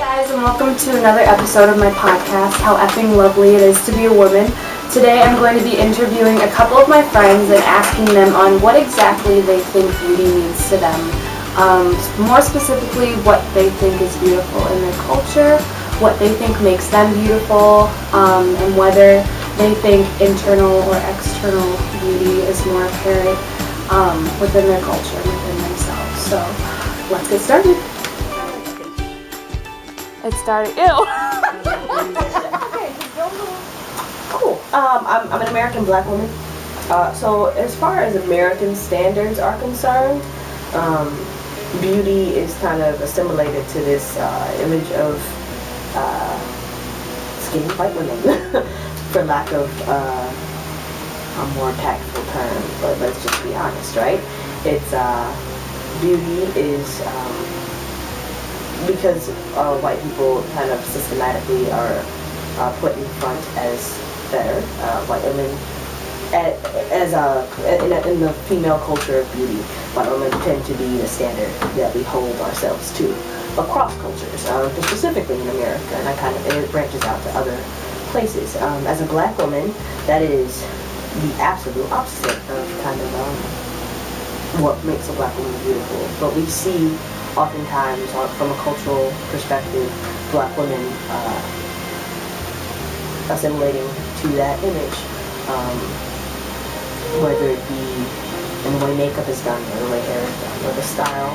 Guys, and welcome to another episode of my podcast, How Effing Lovely It Is to Be a Woman. Today I'm going to be interviewing a couple of my friends and asking them on what exactly they think beauty means to them. More specifically, what they think is beautiful in their culture, what they think makes them beautiful, and whether they think internal or external beauty is more apparent within their culture, within themselves. So let's get started. It started. Ew. Cool. I'm an American black woman. So as far as American standards are concerned, beauty is kind of assimilated to this image of skinny white women, for lack of a more tactful term. But let's just be honest, right? It's beauty is because white people kind of systematically are put in front as better. White women, in the female culture of beauty, white women tend to be the standard that we hold ourselves to across cultures, but specifically in America, and it branches out to other places. As a black woman, that is the absolute opposite of kind of what makes a black woman beautiful. But we see oftentimes, from a cultural perspective, black women assimilating to that image, whether it be in the way makeup is done, or the way hair is done, or the style,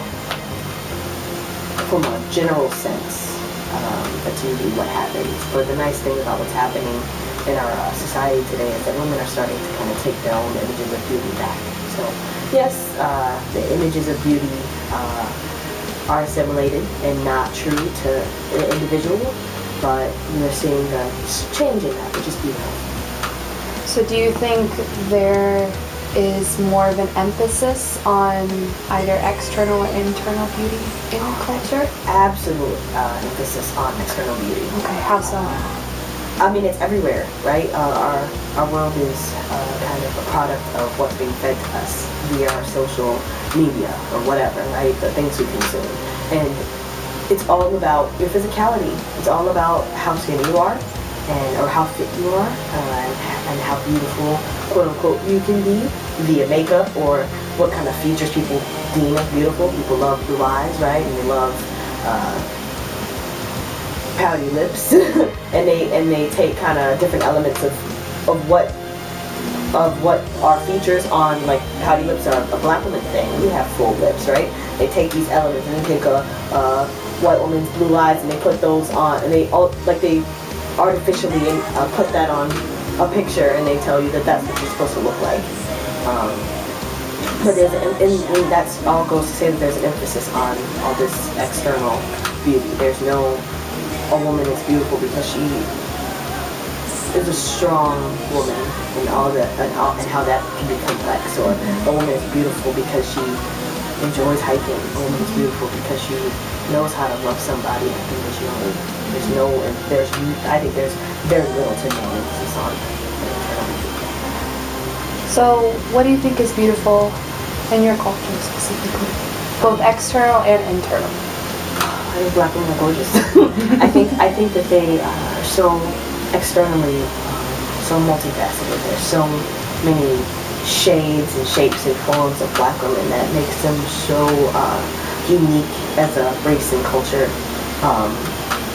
from a general sense. That's usually what happens. But the nice thing about what's happening in our society today is that women are starting to kind of take their own images of beauty back. So yes, the images of beauty are assimilated and not true to the individual, but we're seeing a change in that, which is beautiful. So do you think there is more of an emphasis on either external or internal beauty in your culture? Absolute emphasis on external beauty. Okay, how so? I mean, it's everywhere, right? Our world is kind of a product of what's being fed to us via our social media or whatever, right? The things we consume. And it's all about your physicality. It's all about how skinny you are, or how fit you are, and how beautiful, quote unquote, you can be via makeup, or what kind of features people deem as beautiful. People love blue eyes, right? And they love pouty lips, and they take kind of different elements of what our features on, like pouty lips are a black woman thing. We have full lips, right? They take these elements and they take a white woman's blue eyes and they put those on, and they artificially put that on a picture, and they tell you that that's what you're supposed to look like. But and that's all goes to say that there's an emphasis on all this external beauty. There's no a woman is beautiful because she is a strong woman, and how that can be complex, or a woman is beautiful because she enjoys hiking. A woman is beautiful because she knows how to love somebody. I think there's very little to no emphasis on internal beauty. So what do you think is beautiful in your culture specifically? Both external and internal. I think black women are gorgeous. I think that they are so externally so multifaceted. There's so many shades and shapes and forms of black women that makes them so unique as a race and culture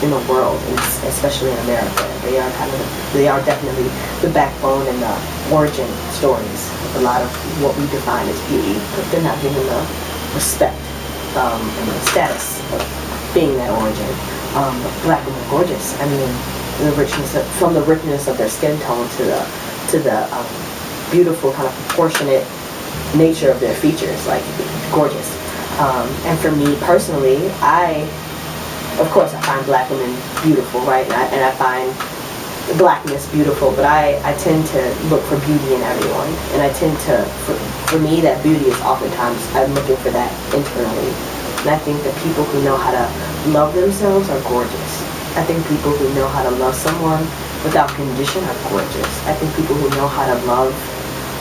in the world, and especially in America. They are definitely the backbone and the origin stories of a lot of what we define as beauty, but they're not given the respect and the status of being that origin. Black women are gorgeous. I mean, from the richness of their skin tone to the beautiful kind of proportionate nature of their features, like gorgeous. And for me personally, of course I find black women beautiful, right? And I find blackness beautiful, but I tend to look for beauty in everyone, and I tend to, for me, that beauty is oftentimes, I'm looking for that internally. And I think that people who know how to love themselves are gorgeous. I think people who know how to love someone without condition are gorgeous. I think people who know how to love,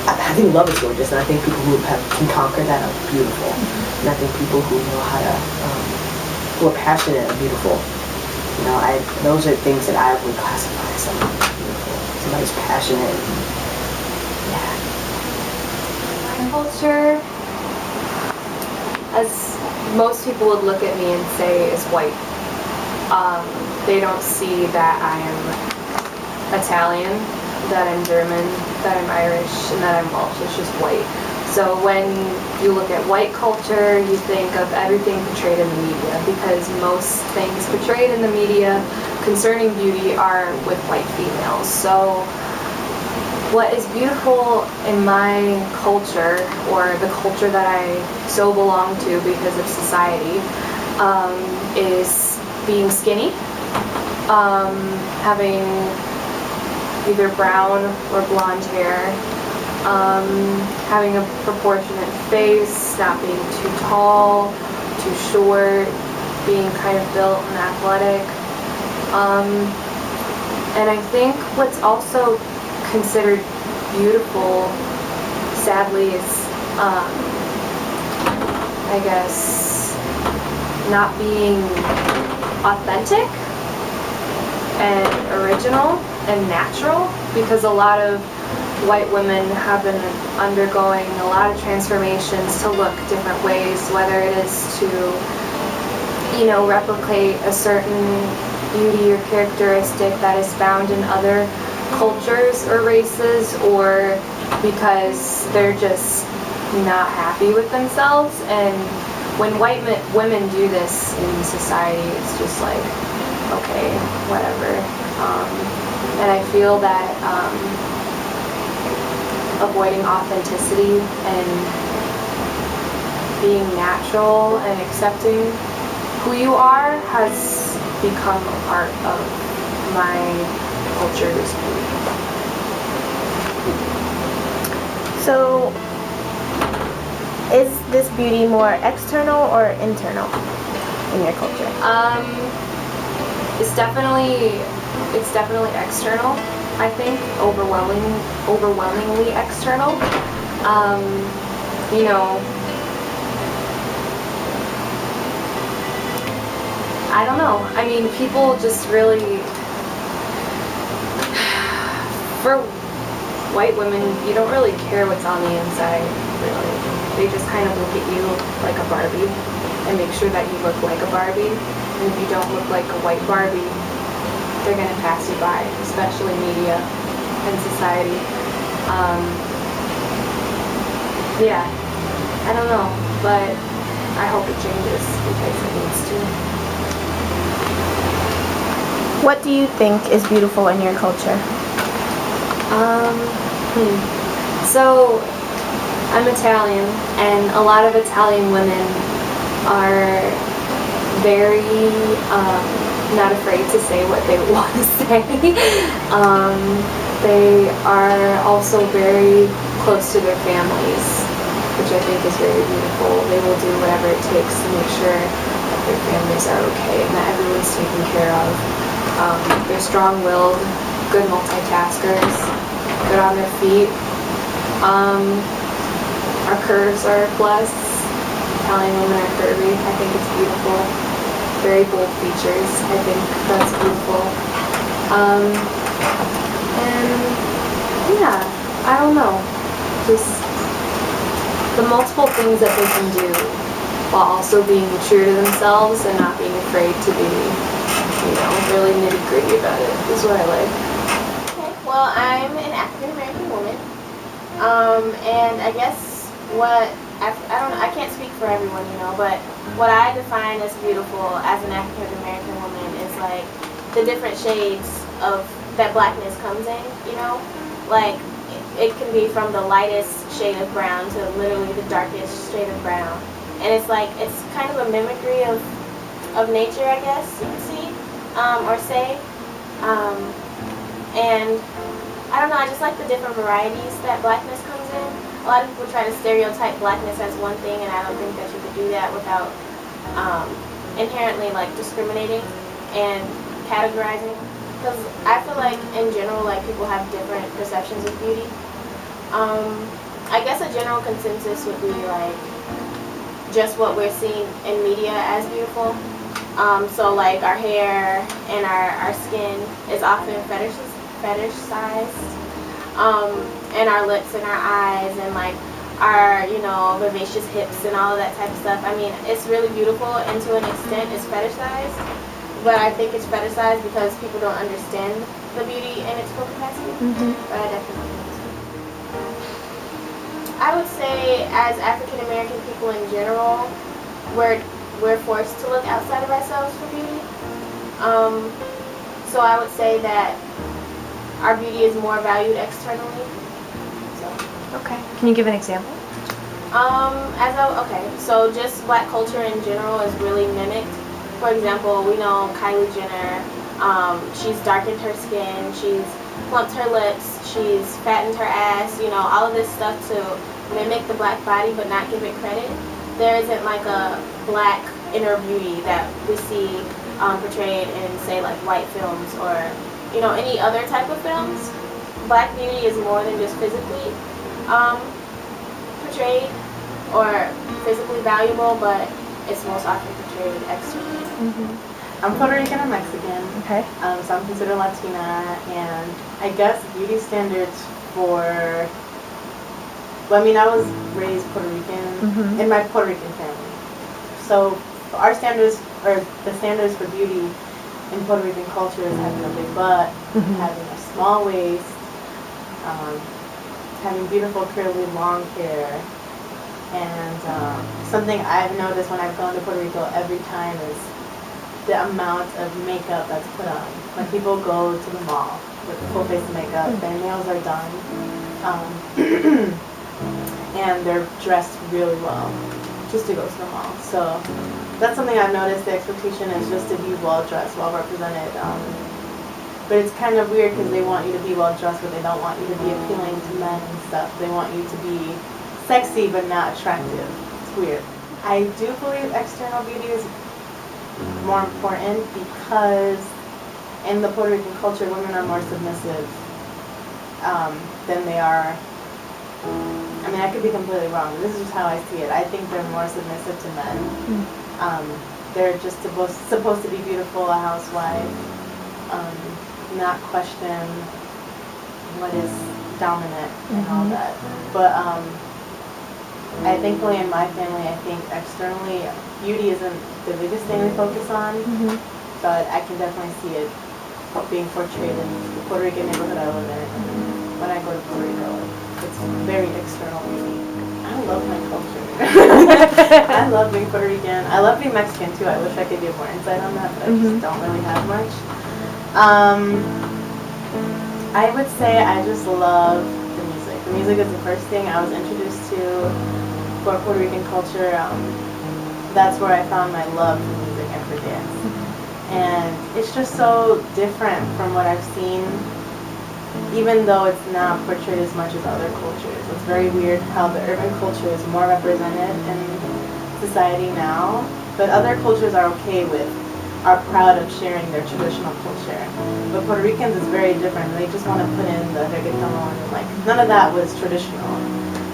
I think love is gorgeous, and I think people who can conquer that are beautiful. And I think people who know how to, who are passionate are beautiful. You know, those are things that I would classify as somebody beautiful. Somebody's passionate. Yeah. My culture, as most people would look at me and say, is white. They don't see that I am Italian, that I'm German, that I'm Irish, and that I'm Welsh. It's just white. So when you look at white culture, you think of everything portrayed in the media, because most things portrayed in the media concerning beauty are with white females. So what is beautiful in my culture, or the culture that I so belong to because of society, is being skinny, having either brown or blonde hair, having a proportionate face, not being too tall, too short, being kind of built and athletic. And I think what's also considered beautiful, sadly, is I guess not being authentic and original and natural, because a lot of white women have been undergoing a lot of transformations to look different ways, whether it is to, you know, replicate a certain beauty or characteristic that is found in other cultures or races, or because they're just not happy with themselves. And when white women do this in society, it's just like, okay, whatever. And I feel that avoiding authenticity and being natural and accepting who you are has become a part of my culture's beauty. So, is this beauty more external or internal in your culture? It's definitely external. I think overwhelmingly external. You know, I don't know. I mean, people just really, for white women, you don't really care what's on the inside, really. They just kind of look at you like a Barbie and make sure that you look like a Barbie. And if you don't look like a white Barbie, they're going to pass you by, especially media and society. Yeah, I don't know, but I hope it changes because it needs to. What do you think is beautiful in your culture? So, I'm Italian, and a lot of Italian women are very not afraid to say what they want to say. They are also very close to their families, which I think is very beautiful. They will do whatever it takes to make sure that their families are okay and that everyone's taken care of. They're strong-willed, good multitaskers, good on their feet. Our curves are a plus. Italian women are curvy. I think it's beautiful. Very bold features. I think that's beautiful. And yeah, I don't know. Just the multiple things that they can do while also being true to themselves and not being afraid to be, you know, really nitty-gritty about it is what I like. Okay, well, I'm an African American woman, and I guess what I can't speak for everyone, you know, but what I define as beautiful as an African American woman is like the different shades of that blackness comes in, you know, like it can be from the lightest shade of brown to literally the darkest shade of brown, and it's like it's kind of a mimicry of nature, I guess you can see, or say, and I don't know, I just like the different varieties that blackness comes in. A lot of people try to stereotype blackness as one thing, and I don't think that you could do that without inherently like discriminating and categorizing. Because I feel like in general, like people have different perceptions of beauty. I guess a general consensus would be like just what we're seeing in media as beautiful. So like our hair and our skin is often fetishized. And our lips and our eyes and like our, vivacious hips and all of that type of stuff. I mean, it's really beautiful and to an extent it's fetishized. But I think it's fetishized because people don't understand the beauty in its full capacity. But I definitely think it's beautiful. I would say as African American people in general, we're forced to look outside of ourselves for beauty. So I would say that our beauty is more valued externally. Okay. Can you give an example? So just black culture in general is really mimicked. For example, we know Kylie Jenner, she's darkened her skin, she's plumped her lips, she's fattened her ass, all of this stuff to mimic the black body but not give it credit. There isn't like a black inner beauty that we see portrayed in, say, like white films or, any other type of films. Black beauty is more than just physically portrayed or physically valuable, but it's most often portrayed externally. I'm Puerto Rican and Mexican. Okay. So I'm considered Latina, and I guess beauty standards for. Well, I mean, I was raised Puerto Rican in my Puerto Rican family, so our standards, or the standards for beauty in Puerto Rican culture, is having a big butt, having a small waist, having beautiful curly long hair, and something I've noticed when I've gone to Puerto Rico every time is the amount of makeup that's put on. When people go to the mall with full face of makeup, their nails are done, and they're dressed really well just to go to the mall. So that's something I've noticed. The expectation is just to be well dressed, well represented. But it's kind of weird because they want you to be well dressed, but they don't want you to be appealing to men and stuff. They want you to be sexy but not attractive. It's weird. I do believe external beauty is more important because in the Puerto Rican culture, women are more submissive than they are. I mean, I could be completely wrong. This is just how I see it. I think they're more submissive to men. They're just supposed to be beautiful, a housewife, not question what is dominant and all that. But thankfully in my family, I think externally, beauty isn't the biggest thing we focus on, but I can definitely see it being portrayed in the Puerto Rican neighborhood I live in. When I go to Puerto Rico, it's very external beauty. I love my culture. I love being Puerto Rican. I love being Mexican too. I wish I could give more insight on that, but I just don't really have much. I would say I just love the music. The music is the first thing I was introduced to for Puerto Rican culture. That's where I found my love for music and for dance. And it's just so different from what I've seen, even though it's not portrayed as much as other cultures. It's very weird how the urban culture is more represented in society now, but other cultures are proud of sharing their traditional culture. But Puerto Ricans is very different. They just want to put in the reggaeton, and like none of that was traditional,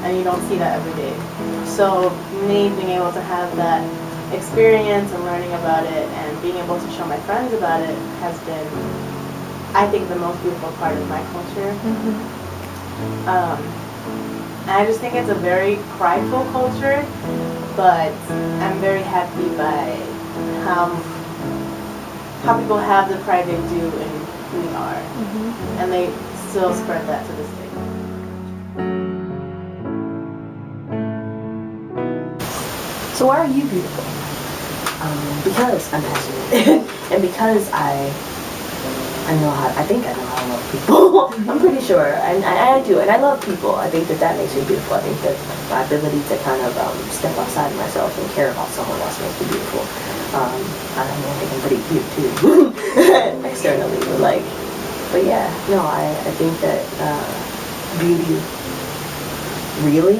and you don't see that every day. So me being able to have that experience and learning about it and being able to show my friends about it has been, I think, the most beautiful part of my culture. And I just think it's a very prideful culture, but I'm very happy by how people have the pride they do in who we are, and they still spread that to this day. So why are you beautiful? Because I'm passionate, and because I think I know how to love people. I'm pretty sure, and I do, and I love people. I think that makes me beautiful. I think that my ability to kind of step outside of myself and care about someone else makes me beautiful. I think I'm pretty cute too, externally, but yeah, no, I think that beauty really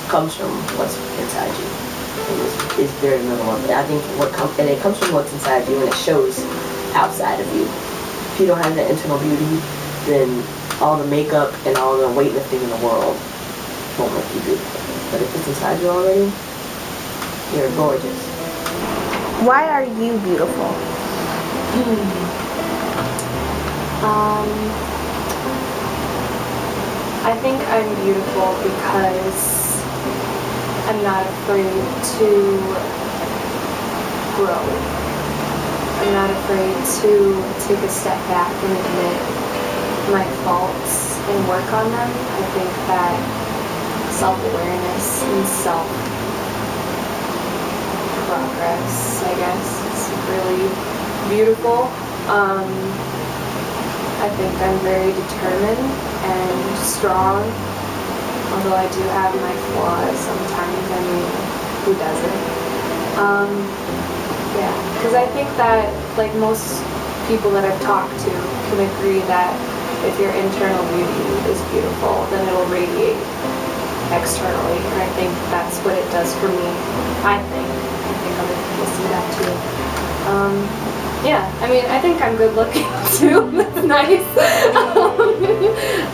comes from what's inside you. Is very minimal. I think and it comes from what's inside you, and it shows outside of you. If you don't have that internal beauty, then all the makeup and all the weightlifting in the world won't make you beautiful. But if it's inside you already, you're gorgeous. Why are you beautiful? I think I'm beautiful because I'm not afraid to grow. I'm not afraid to take a step back and admit my faults and work on them. I think that self-awareness and self-progress, I guess, is really beautiful. I think I'm very determined and strong, although I do have my flaws sometimes. I mean, who doesn't? Yeah, because I think that, like, most people that I've talked to can agree that if your internal beauty is beautiful, then it will radiate externally, and I think that's what it does for me. I think other people see that too. Yeah, I mean, I think I'm good looking too. That's nice.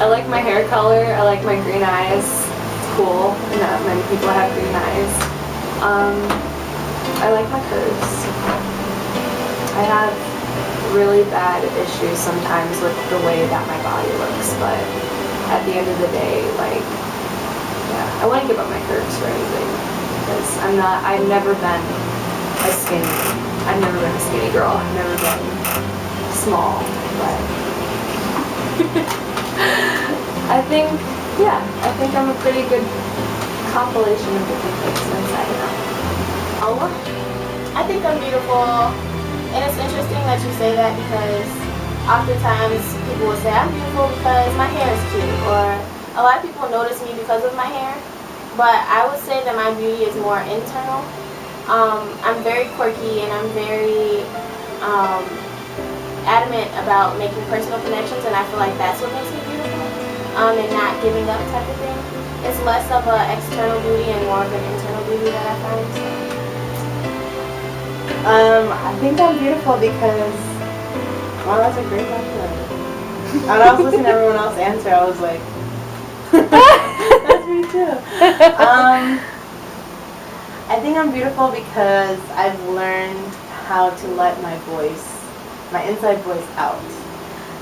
I like my hair color. I like my green eyes. It's cool. Not many people have green eyes. I like my curves. I have really bad issues sometimes with the way that my body looks, but at the end of the day, like, yeah, I wouldn't give up my curves for anything, because I've never been a skinny, I've never been a skinny girl, I've never been small, but I think I'm a pretty good compilation of different things inside and out. Oh, I think I'm beautiful, and it's interesting that you say that because oftentimes people will say I'm beautiful because my hair is cute, or a lot of people notice me because of my hair, but I would say that my beauty is more internal. I'm very quirky, and I'm very adamant about making personal connections, and I feel like that's what makes me beautiful, and not giving up type of thing. It's less of an external beauty and more of an internal beauty that I find. So. I think I'm beautiful because, well, that's a great question. When I was listening to everyone else answer, I was like, that's me too. I think I'm beautiful because I've learned how to let my inside voice out,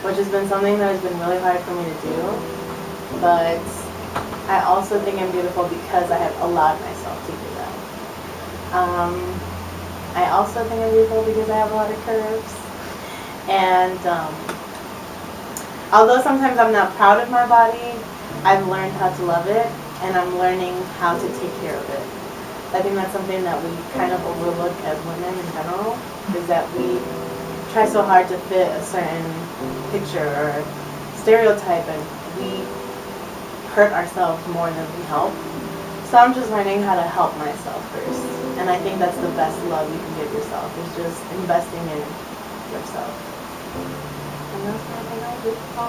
which has been something that has been really hard for me to do. But I also think I'm beautiful because I have allowed myself to do that. I also think I'm beautiful because I have a lot of curves. And although sometimes I'm not proud of my body, I've learned how to love it, and I'm learning how to take care of it. I think that's something that we kind of overlook as women in general, is that we try so hard to fit a certain picture or stereotype, and we hurt ourselves more than we help. So I'm just learning how to help myself first, and I think that's the best love you can give yourself, is just investing in yourself. And that's what I think I'm beautiful.